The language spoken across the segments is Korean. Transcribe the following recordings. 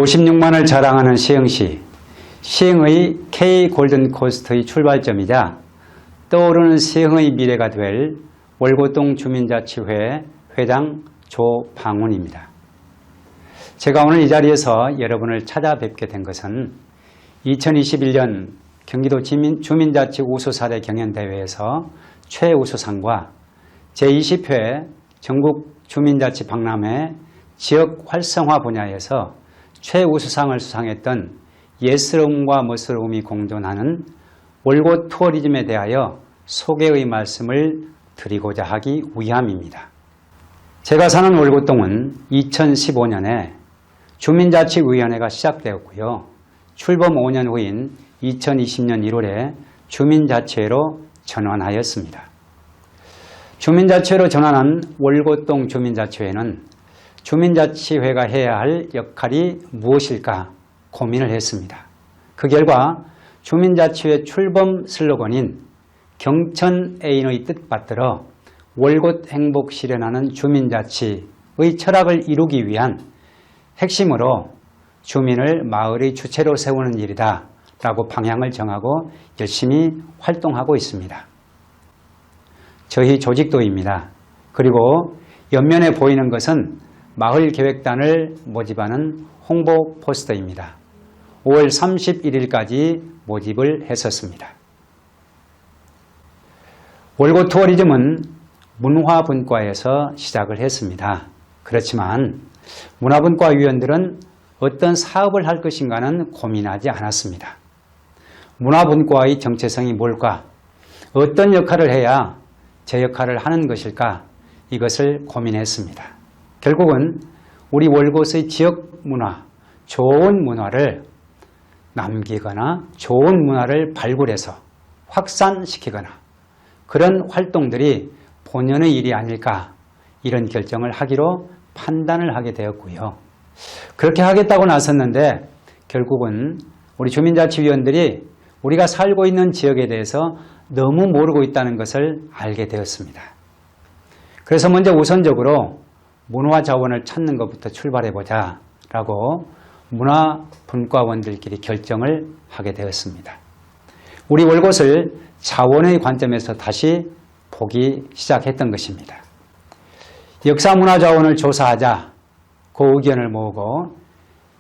56만을 자랑하는 시흥시, 시흥의 K 골든코스트의 출발점이자 떠오르는 시흥의 미래가 될 월곶동 주민자치회 회장 조방훈입니다. 제가 오늘 이 자리에서 여러분을 찾아뵙게 된 것은 2021년 경기도 주민자치 우수사례 경연대회에서 최우수상과 제20회 전국 주민자치 박람회 지역 활성화 분야에서 최우수상을 수상했던 예스러움과 멋스러움이 공존하는 월곶 투어리즘에 대하여 소개의 말씀을 드리고자 하기 위함입니다. 제가 사는 월곶동은 2015년에 주민자치위원회가 시작되었고요. 출범 5년 후인 2020년 1월에 주민자치회로 전환하였습니다. 주민자치회로 전환한 월곶동 주민자치회는 주민자치회가 해야 할 역할이 무엇일까 고민을 했습니다. 그 결과 주민자치회 출범 슬로건인 경천애인의 뜻 받들어 월곶 행복 실현하는 주민자치의 철학을 이루기 위한 핵심으로 주민을 마을의 주체로 세우는 일이다 라고 방향을 정하고 열심히 활동하고 있습니다. 저희 조직도입니다. 그리고 옆면에 보이는 것은 마을계획단을 모집하는 홍보 포스터입니다. 5월 31일까지 모집을 했었습니다. 월곶 투어리즘은 문화분과에서 시작을 했습니다. 그렇지만 문화분과 위원들은 어떤 사업을 할 것인가는 고민하지 않았습니다. 문화분과의 정체성이 뭘까? 어떤 역할을 해야 제 역할을 하는 것일까? 이것을 고민했습니다. 결국은 우리 월곶의 지역 문화, 좋은 문화를 남기거나 좋은 문화를 발굴해서 확산시키거나 그런 활동들이 본연의 일이 아닐까 이런 결정을 하기로 판단을 하게 되었고요. 그렇게 하겠다고 나섰는데 결국은 우리 주민자치위원들이 우리가 살고 있는 지역에 대해서 너무 모르고 있다는 것을 알게 되었습니다. 그래서 먼저 우선적으로 문화자원을 찾는 것부터 출발해보자 라고 문화분과원들끼리 결정을 하게 되었습니다. 우리 월곶을 자원의 관점에서 다시 보기 시작했던 것입니다. 역사문화자원을 조사하자 그 의견을 모으고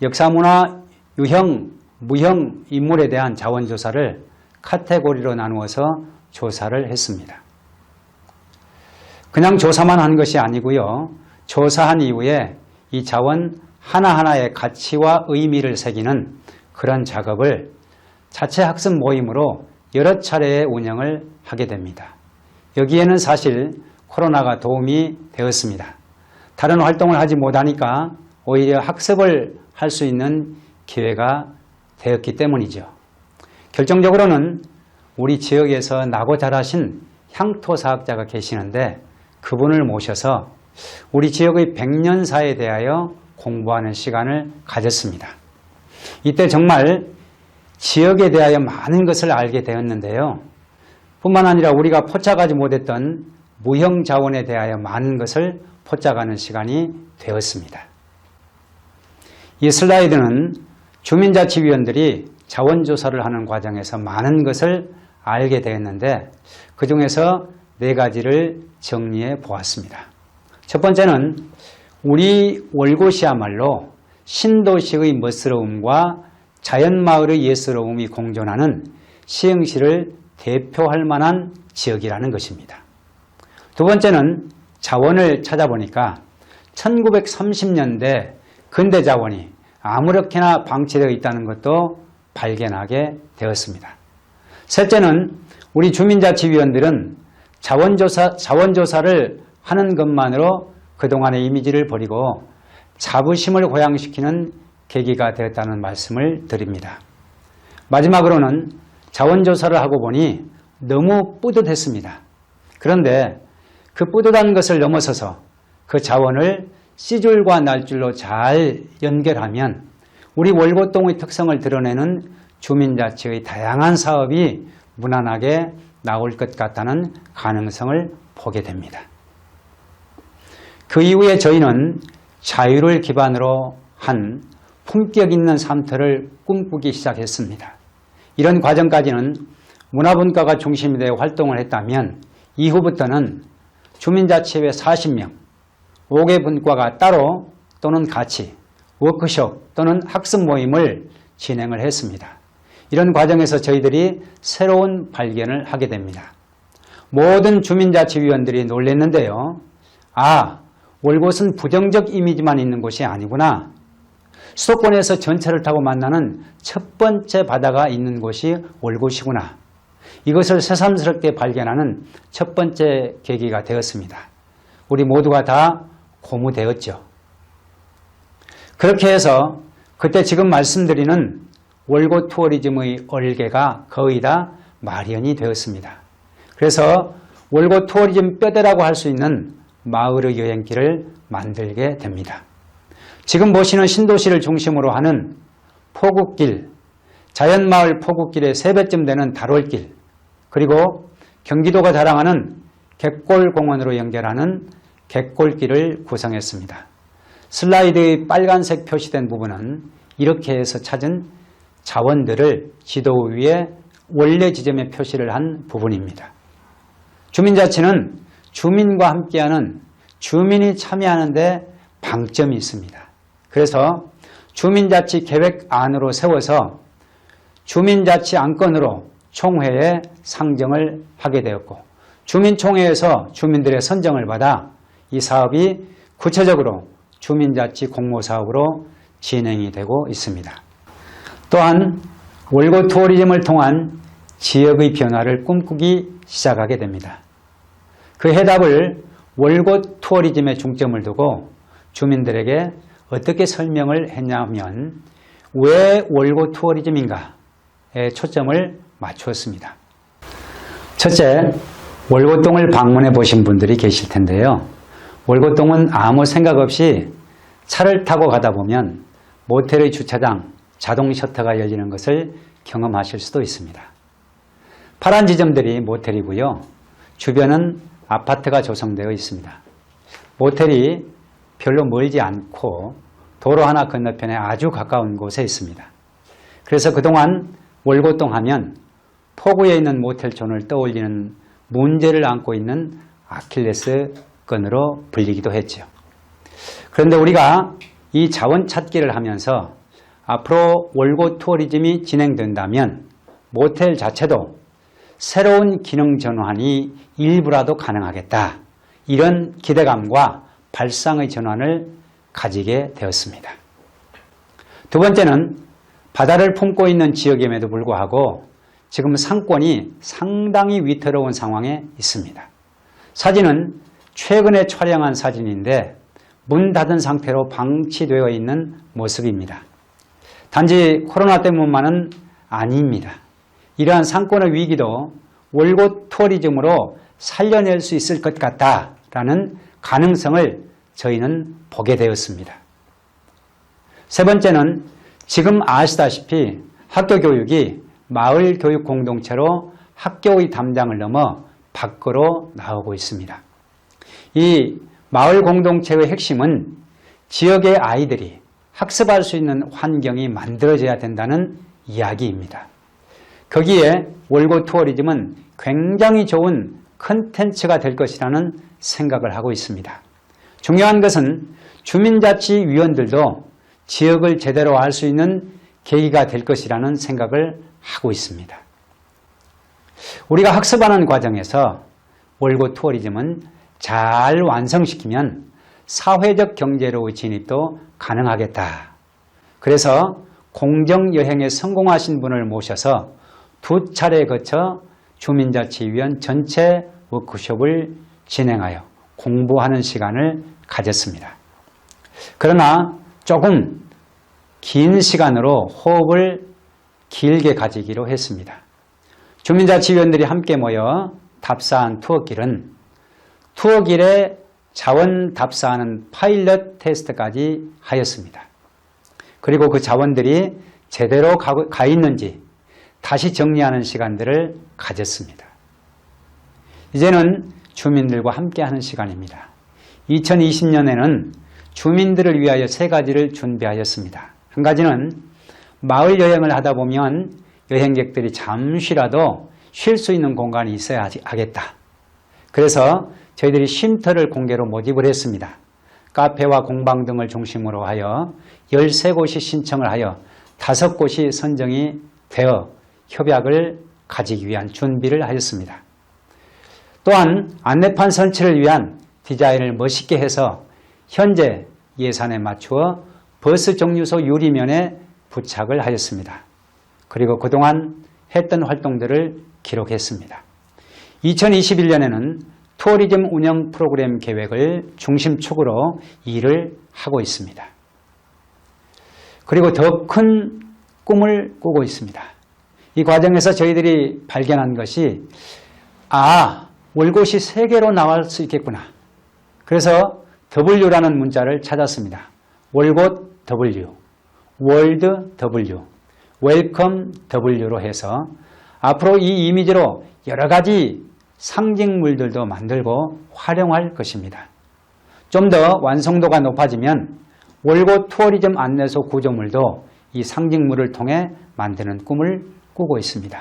역사문화 유형, 무형 인물에 대한 자원조사를 카테고리로 나누어서 조사를 했습니다. 그냥 조사만 한 것이 아니고요. 조사한 이후에 이 자원 하나하나의 가치와 의미를 새기는 그런 작업을 자체 학습 모임으로 여러 차례의 운영을 하게 됩니다. 여기에는 사실 코로나가 도움이 되었습니다. 다른 활동을 하지 못하니까 오히려 학습을 할 수 있는 기회가 되었기 때문이죠. 결정적으로는 우리 지역에서 나고 자라신 향토사학자가 계시는데 그분을 모셔서 우리 지역의 백년사에 대하여 공부하는 시간을 가졌습니다. 이때 정말 지역에 대하여 많은 것을 알게 되었는데요. 뿐만 아니라 우리가 포착하지 못했던 무형자원에 대하여 많은 것을 포착하는 시간이 되었습니다. 이 슬라이드는 주민자치위원들이 자원조사를 하는 과정에서 많은 것을 알게 되었는데 그 중에서 4가지를 정리해 보았습니다. 첫 번째는 우리 월곶이야말로 신도시의 멋스러움과 자연마을의 예스러움이 공존하는 시흥시를 대표할 만한 지역이라는 것입니다. 두 번째는 자원을 찾아보니까 1930년대 근대자원이 아무렇게나 방치되어 있다는 것도 발견하게 되었습니다. 셋째는 우리 주민자치위원들은 자원조사를 하는 것만으로 그동안의 이미지를 버리고 자부심을 고양시키는 계기가 되었다는 말씀을 드립니다. 마지막으로는 자원조사를 하고 보니 너무 뿌듯했습니다. 그런데 그 뿌듯한 것을 넘어서서 그 자원을 씨줄과 날줄로 잘 연결하면 우리 월곶동의 특성을 드러내는 주민자치의 다양한 사업이 무난하게 나올 것 같다는 가능성을 보게 됩니다. 그 이후에 저희는 자유를 기반으로 한 품격 있는 삶터를 꿈꾸기 시작했습니다. 이런 과정까지는 문화분과가 중심이 되어 활동을 했다면 이후부터는 주민자치회 40명, 5개 분과가 따로 또는 같이 워크숍 또는 학습 모임을 진행을 했습니다. 이런 과정에서 저희들이 새로운 발견을 하게 됩니다. 모든 주민자치위원들이 놀랐는데요. 월곶은 부정적 이미지만 있는 곳이 아니구나. 수도권에서 전철을 타고 만나는 첫 번째 바다가 있는 곳이 월곶이구나. 이것을 새삼스럽게 발견하는 첫 번째 계기가 되었습니다. 우리 모두가 다 고무되었죠. 그렇게 해서 그때 지금 말씀드리는 월곶 투어리즘의 얼개가 거의 다 마련이 되었습니다. 그래서 월곶 투어리즘 뼈대라고 할 수 있는 마을의 여행길을 만들게 됩니다. 지금 보시는 신도시를 중심으로 하는 포국길, 자연마을 포국길의 3배쯤 되는 달월길, 그리고 경기도가 자랑하는 객골공원으로 연결하는 객골길을 구성했습니다. 슬라이드의 빨간색 표시된 부분은 이렇게 해서 찾은 자원들을 지도 위에 원래 지점에 표시를 한 부분입니다. 주민자치는 주민과 함께하는 주민이 참여하는 데 방점이 있습니다. 그래서 주민자치 계획안으로 세워서 주민자치 안건으로 총회에 상정을 하게 되었고 주민총회에서 주민들의 선정을 받아 이 사업이 구체적으로 주민자치 공모사업으로 진행이 되고 있습니다. 또한 월곶 투어리즘을 통한 지역의 변화를 꿈꾸기 시작하게 됩니다. 그 해답을 월곶 투어리즘에 중점을 두고 주민들에게 어떻게 설명을 했냐면 왜 월곶 투어리즘인가에 초점을 맞추었습니다. 첫째, 월곶동을 방문해 보신 분들이 계실 텐데요. 월곶동은 아무 생각 없이 차를 타고 가다 보면 모텔의 주차장, 자동 셔터가 열리는 것을 경험하실 수도 있습니다. 파란 지점들이 모텔이고요. 주변은 아파트가 조성되어 있습니다. 모텔이 별로 멀지 않고 도로 하나 건너편에 아주 가까운 곳에 있습니다. 그래서 그동안 월곶동 하면 포구에 있는 모텔촌을 떠올리는 문제를 안고 있는 아킬레스건으로 불리기도 했죠. 그런데 우리가 이 자원 찾기를 하면서 앞으로 월곶 투어리즘이 진행된다면 모텔 자체도 새로운 기능 전환이 일부라도 가능하겠다. 이런 기대감과 발상의 전환을 가지게 되었습니다. 두 번째는 바다를 품고 있는 지역임에도 불구하고 지금 상권이 상당히 위태로운 상황에 있습니다. 사진은 최근에 촬영한 사진인데 문 닫은 상태로 방치되어 있는 모습입니다. 단지 코로나 때문만은 아닙니다. 이러한 상권의 위기도 월곶 투어리즘으로 살려낼 수 있을 것 같다라는 가능성을 저희는 보게 되었습니다. 세 번째는 지금 아시다시피 학교 교육이 마을 교육 공동체로 학교의 담당을 넘어 밖으로 나오고 있습니다. 이 마을 공동체의 핵심은 지역의 아이들이 학습할 수 있는 환경이 만들어져야 된다는 이야기입니다. 거기에 월곶 투어리즘은 굉장히 좋은 컨텐츠가 될 것이라는 생각을 하고 있습니다. 중요한 것은 주민자치위원들도 지역을 제대로 알 수 있는 계기가 될 것이라는 생각을 하고 있습니다. 우리가 학습하는 과정에서 월곶 투어리즘은 잘 완성시키면 사회적 경제로의 진입도 가능하겠다. 그래서 공정여행에 성공하신 분을 모셔서 2차례에 거쳐 주민자치위원 전체 워크숍을 진행하여 공부하는 시간을 가졌습니다. 그러나 조금 긴 시간으로 호흡을 길게 가지기로 했습니다. 주민자치위원들이 함께 모여 답사한 투어길은 투어길에 자원 답사하는 파일럿 테스트까지 하였습니다. 그리고 그 자원들이 제대로 가 있는지 다시 정리하는 시간들을 가졌습니다. 이제는 주민들과 함께하는 시간입니다. 2020년에는 주민들을 위하여 3가지를 준비하였습니다. 한 가지는 마을 여행을 하다 보면 여행객들이 잠시라도 쉴 수 있는 공간이 있어야 하겠다. 그래서 저희들이 쉼터를 공개로 모집을 했습니다. 카페와 공방 등을 중심으로 하여 13곳이 신청을 하여 5곳이 선정이 되어 협약을 가지기 위한 준비를 하였습니다. 또한 안내판 설치를 위한 디자인을 멋있게 해서 현재 예산에 맞추어 버스 정류소 유리면에 부착을 하였습니다. 그리고 그동안 했던 활동들을 기록했습니다. 2021년에는 투어리즘 운영 프로그램 계획을 중심축으로 일을 하고 있습니다. 그리고 더 큰 꿈을 꾸고 있습니다. 이 과정에서 저희들이 발견한 것이 월곶이 3개로 나올 수 있겠구나. 그래서 W라는 문자를 찾았습니다. 월곶 W, 월드 W, 웰컴 W로 해서 앞으로 이 이미지로 여러 가지 상징물들도 만들고 활용할 것입니다. 좀 더 완성도가 높아지면 월곶 투어리즘 안내소 구조물도 이 상징물을 통해 만드는 꿈을 꾸고 있습니다.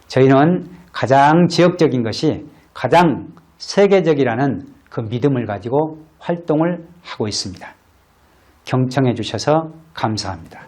저희는 가장 지역적인 것이 가장 세계적이라는 그 믿음을 가지고 활동을 하고 있습니다. 경청해 주셔서 감사합니다.